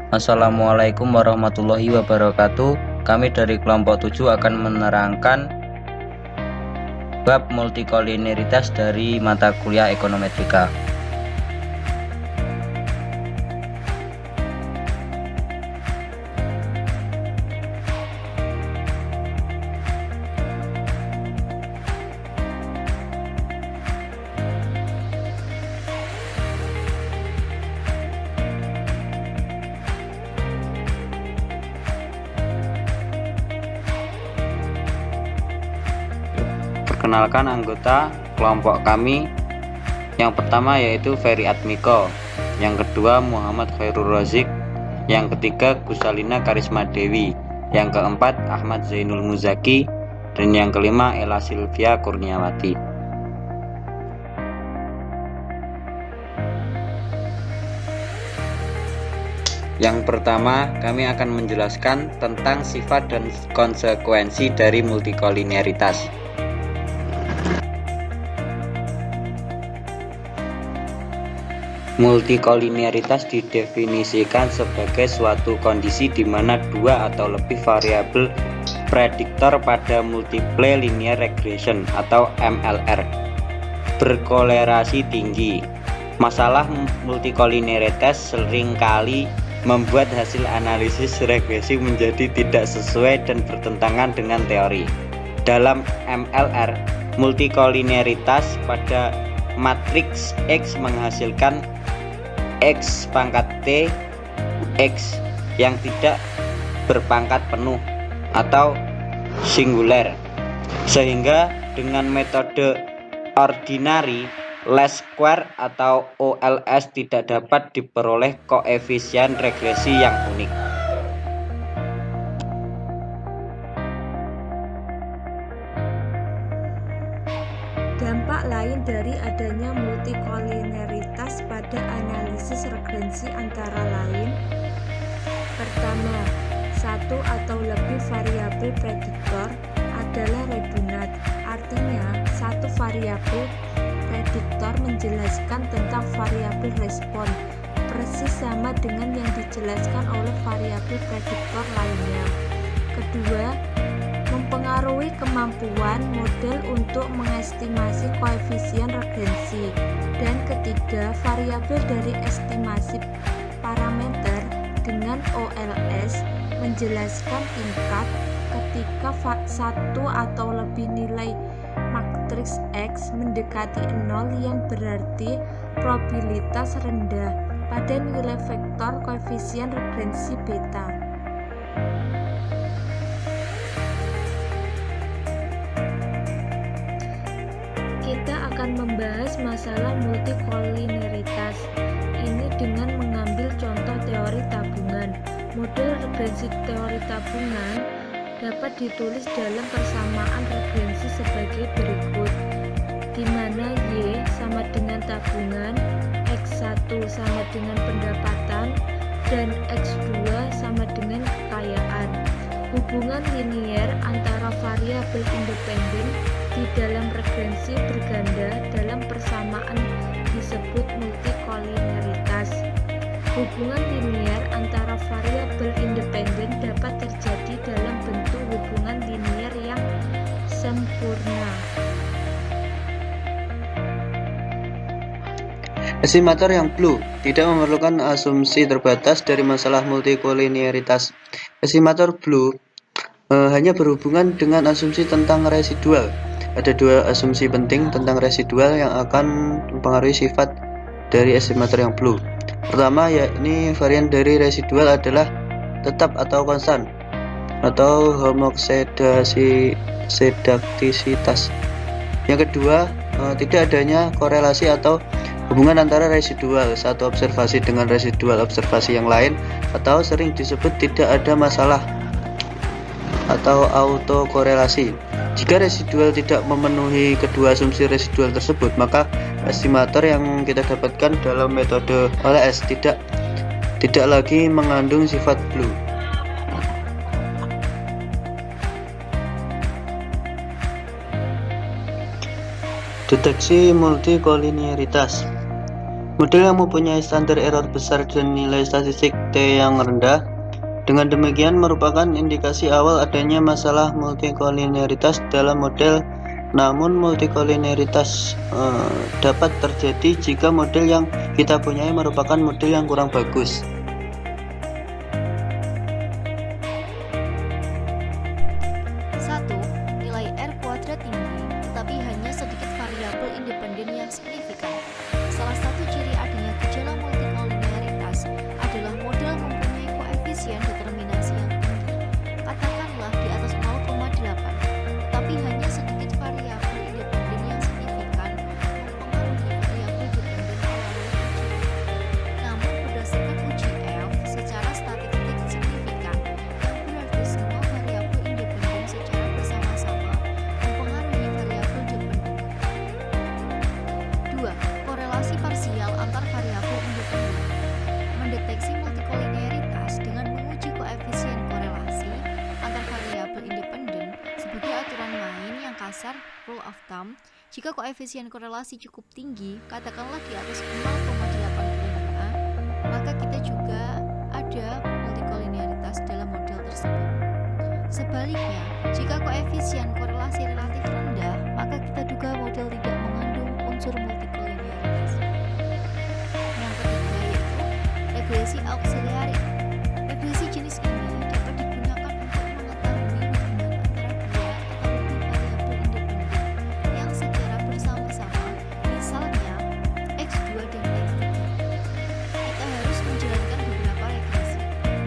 Assalamualaikum warahmatullahi wabarakatuh. Kami dari kelompok 7 akan menerangkan bab multikolinialitas dari mata kuliah ekonometrika. Perkenalkan anggota kelompok kami. Yang pertama yaitu Ferry Admiko, yang kedua Muhammad Khairul Razik, yang ketiga Gusalina Karisma Dewi, yang keempat Ahmad Zainul Muzaki, dan yang kelima Ella Silvia Kurniawati. Yang pertama, kami akan menjelaskan tentang sifat dan konsekuensi dari multikolinialitas. Multikolinialitas didefinisikan sebagai suatu kondisi di mana dua atau lebih variabel prediktor pada multiple linear regression atau MLR berkolerasi tinggi. Masalah multikolinialitas seringkali membuat hasil analisis regresi menjadi tidak sesuai dan bertentangan dengan teori. Dalam MLR, multikolinialitas pada matriks X menghasilkan X pangkat T X yang tidak berpangkat penuh atau singular, sehingga dengan metode ordinary least square atau OLS tidak dapat diperoleh koefisien regresi yang unik. Dampak lain dari adanya multikolinialitas pada analisis regresi antara lain: pertama, satu atau lebih variabel prediktor adalah redundant, artinya satu variabel prediktor menjelaskan tentang variabel respon persis sama dengan yang dijelaskan oleh variabel prediktor lainnya. Kedua, mempengaruhi kemampuan model untuk mengestimasi koefisien regressi. Dan ketiga, variabel dari estimasi parameter dengan OLS menjelaskan tingkat ketika satu atau lebih nilai matriks X mendekati 0, yang berarti probabilitas rendah pada nilai vektor koefisien regresi beta. Kita akan membahas masalah multikolinialitas ini dengan mengambil contoh teori tabungan. Model regresi teori tabungan dapat ditulis dalam persamaan regresi sebagai berikut, di mana Y sama dengan tabungan, X1 sama dengan pendapatan, dan X2 sama dengan kekayaan. Hubungan linier antara variabel independen di dalam regresi berganda dalam persamaan disebut multikolinialitas. Hubungan linier antara variabel independen dapat terjadi dalam bentuk hubungan linier yang sempurna. Estimator yang blue tidak memerlukan asumsi terbatas dari masalah multikolinialitas. Estimator blue hanya berhubungan dengan asumsi tentang residual. Ada dua asumsi penting tentang residual yang akan mempengaruhi sifat dari estimator yang blue. Pertama, yakni varian dari residual adalah tetap atau konstan atau homosedaktisitas. Yang kedua, tidak adanya korelasi atau hubungan antara residual satu observasi dengan residual observasi yang lain, atau sering disebut tidak ada masalah atau autokorelasi. Jika residual tidak memenuhi kedua asumsi residual tersebut, maka estimator yang kita dapatkan dalam metode OLS tidak lagi mengandung sifat blue. Deteksi multikolinialitas. Model yang mempunyai standar error besar dan nilai statistik T yang rendah. Dengan demikian merupakan indikasi awal adanya masalah multikolinearitas dalam model. Namun multikolinearitas dapat terjadi jika model yang kita punyai merupakan model yang kurang bagus. Nilai R kuadrat tinggi, tetapi hanya sedikit variabel independen yang signifikan. Salah satu ciri adanya gejala multikolinearitas adalah model mempunyai koefisien determinasi yang tinggi, katakanlah di atas 0,8, tetapi hanya sedikit variabel independen yang signifikan mempengaruhi variabel dependen melalui uji. Namun berdasarkan uji F secara statistik signifikan, yang berarti semua variabel independen secara bersama-sama mempengaruhi variabel dependen. 2. Korelasi parsial antar variabel independen. Mendeteksi multikolinearitas dengan menguji koefisien korelasi antar variabel independen sebagai aturan main yang kasar rule of thumb. Jika koefisien korelasi cukup tinggi, katakanlah di atas 0,85, maka kita juga ada multikolinearitas dalam model tersebut. Sebaliknya, jika koefisien korelasi relatif rendah, maka kita duga model tidak mengandung unsur multikolinearitas. Yang ketiga yaitu regresi auxiliary. Regresi jenis ini dapat digunakan untuk mengetahui hubungan antara dua atau lebih variabel independen yang secara bersama-sama, misalnya X2 dan X3. Kita harus menjalankan beberapa regresi,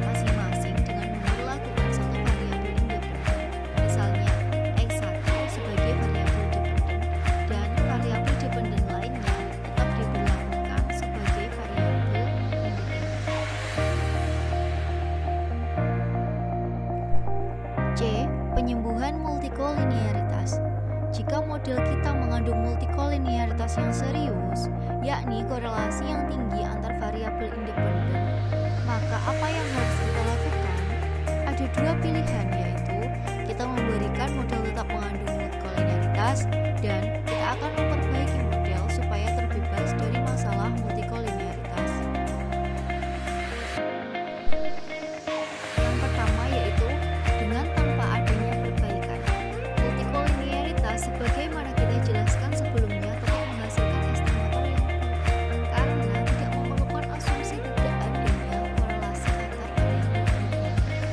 masing-masing dengan memperlakukan satu variabel independen, misalnya X1 sebagai variabel dependen dan variabel dependen lainnya tetap diberlakukan sebagai variabel independen. C. Penyembuhan multikolinearitas. Jika model kita mengandung multikolinearitas yang serius, yakni korelasi yang tinggi antar variabel independen, maka apa yang harus kita lakukan? Ada dua pilihan, yaitu kita memberikan model tetap mengandung multikolinearitas dan kita akan memperbaiki model supaya terbebas dari masalah multikolinearitas. Yang pertama yaitu dengan tanpa adanya perbaikan. Multikolinearitas sebagaimana kita jelaskan sebelumnya tetap menghasilkan estimator yang buruk karena tidak memerlukan asumsi tidak adanya korelasi antar variabel independen.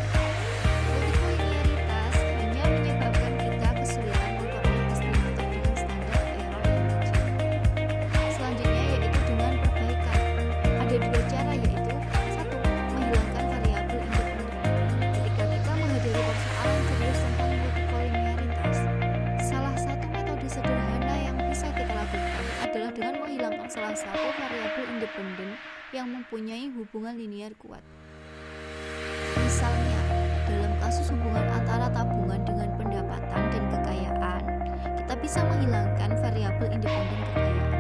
Multikolinearitas hanya menyebabkan kita kesulitan memperoleh estimator dengan standar error yang kecil. Selanjutnya yaitu dengan perbaikan. Ada dua cara, yaitu satu, menghilangkan variabel independen. Ketika kita menghadapi persoalan serius tentang multikolinearitas, salah satu metode sederhana yang bisa kita lakukan adalah dengan menghilangkan salah satu variabel independen yang mempunyai hubungan linear kuat. Misalnya, dalam kasus hubungan antara tabungan dengan pendapatan dan kekayaan, kita bisa menghilangkan variabel independen kekayaannya.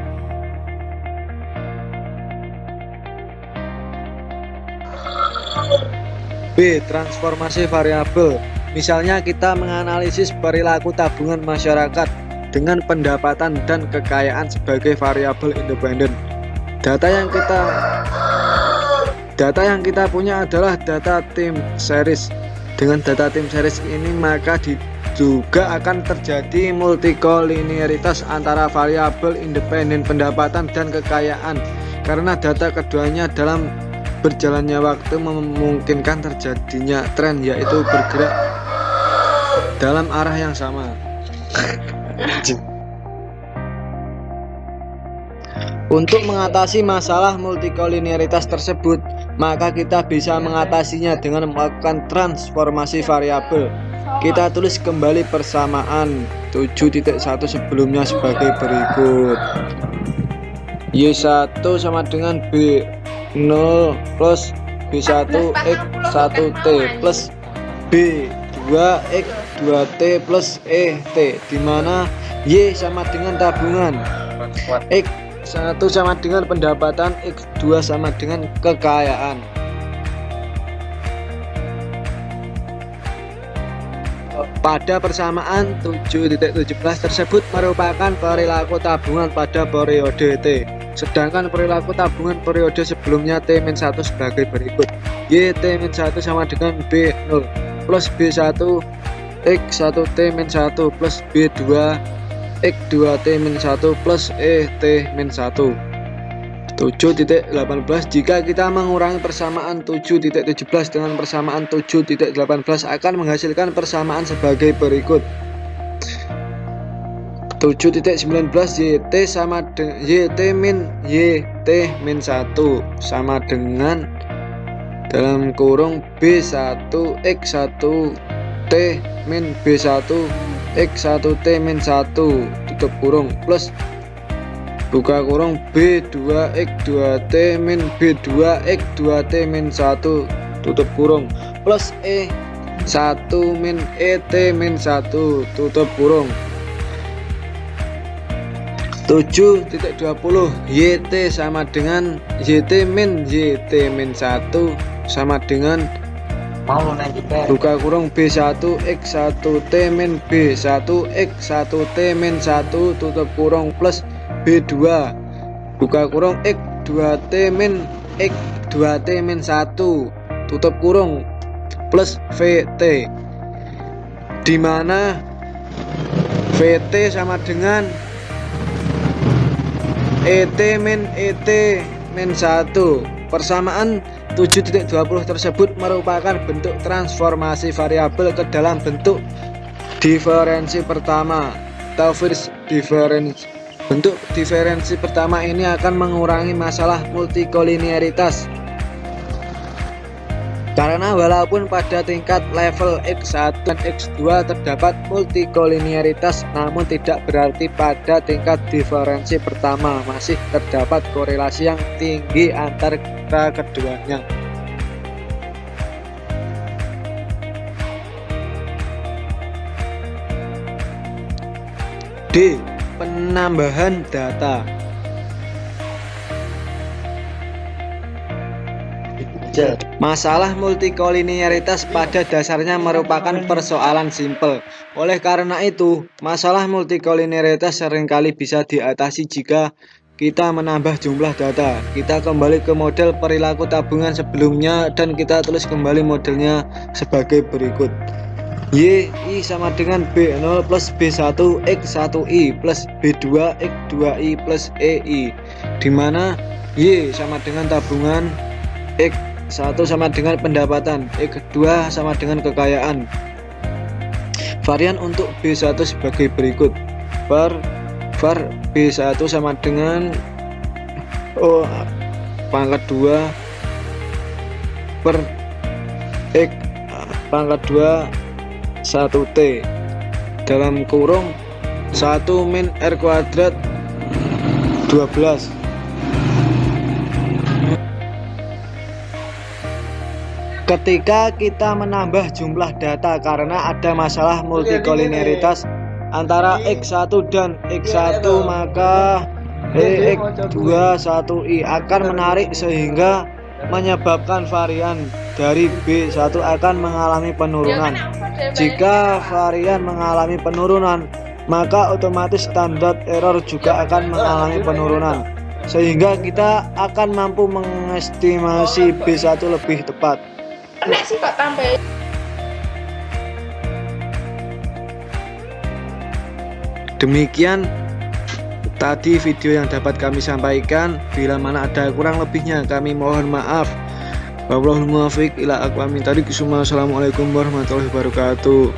B. Transformasi variabel. Misalnya kita menganalisis perilaku tabungan masyarakat dengan pendapatan dan kekayaan sebagai variabel independen. Data yang kita punya adalah data time series. Dengan data time series ini maka juga akan terjadi multikolinearitas antara variabel independen pendapatan dan kekayaan karena data keduanya dalam berjalannya waktu memungkinkan terjadinya tren, yaitu bergerak dalam arah yang sama. Untuk mengatasi masalah multikolinearitas tersebut, maka kita bisa mengatasinya dengan melakukan transformasi variabel. Kita tulis kembali persamaan 7.1 sebelumnya sebagai berikut. Y1 sama dengan B0 plus B1 X1T plus B2 X2T plus ET, di mana Y sama dengan tabungan, X1 sama dengan pendapatan, X2 sama dengan kekayaan. pada persamaan 7.17 tersebut merupakan perilaku tabungan pada periode T. Sedangkan perilaku tabungan periode sebelumnya T-1 sebagai berikut. Y T-1 sama dengan B0 plus B1 X1 T-1 plus B2 X2 T-1 plus E T-1. 7.18 jika kita mengurangi persamaan 7.17 dengan persamaan 7.18 akan menghasilkan persamaan sebagai berikut. 7.19 YT sama dengan YT min YT min 1 sama dengan dalam kurung B1 X1 T min B1 X1 T min 1 tutup kurung plus buka kurung B2 X2 T min B2 X2 T min 1 tutup kurung plus E1 min ET min 1 tutup kurung. 7.20 YT sama dengan YT min YT min 1 sama dengan buka kurung B1 X1 T min B1 X1 T min 1 tutup kurung plus B2 buka kurung X2T min X2T min 1 tutup kurung plus VT, di mana VT sama dengan ET min ET min 1. Persamaan 7.20 tersebut merupakan bentuk transformasi variabel ke dalam bentuk diferensi pertama atau first difference. Bentuk diferensi pertama ini akan mengurangi masalah multikolinearitas karena walaupun pada tingkat level X1 dan X2 terdapat multikolinearitas, namun tidak berarti pada tingkat diferensi pertama masih terdapat korelasi yang tinggi antara keduanya. D. Penambahan data. Masalah multikolinearitas pada dasarnya merupakan persoalan simpel. Oleh karena itu, masalah multikolinearitas seringkali bisa diatasi jika kita menambah jumlah data. Kita kembali ke model perilaku tabungan sebelumnya dan kita tulis kembali modelnya sebagai berikut. Y I sama dengan B0 plus B1 X1I plus B2 X2I plus EI, dimana Y sama dengan tabungan, X1 sama dengan pendapatan, X2 sama dengan kekayaan. Varian untuk B1 sebagai berikut. var B1 sama dengan pangkat 2 per X pangkat 2 1T dalam kurung 1 min R kuadrat 12. Ketika kita menambah jumlah data karena ada masalah multikolinearitas antara X1 dan X1, maka X2 1I akan menarik sehingga menyebabkan varian dari B1 akan mengalami penurunan. Jika varian mengalami penurunan, maka otomatis standar error juga akan mengalami penurunan, sehingga kita akan mampu mengestimasi B1 lebih tepat. Demikian tadi video yang dapat kami sampaikan. Bila mana ada kurang lebihnya kami mohon maaf. Wallahul muwaffiq ila aqwamit thoriq. Assalamualaikum warahmatullahi wabarakatuh.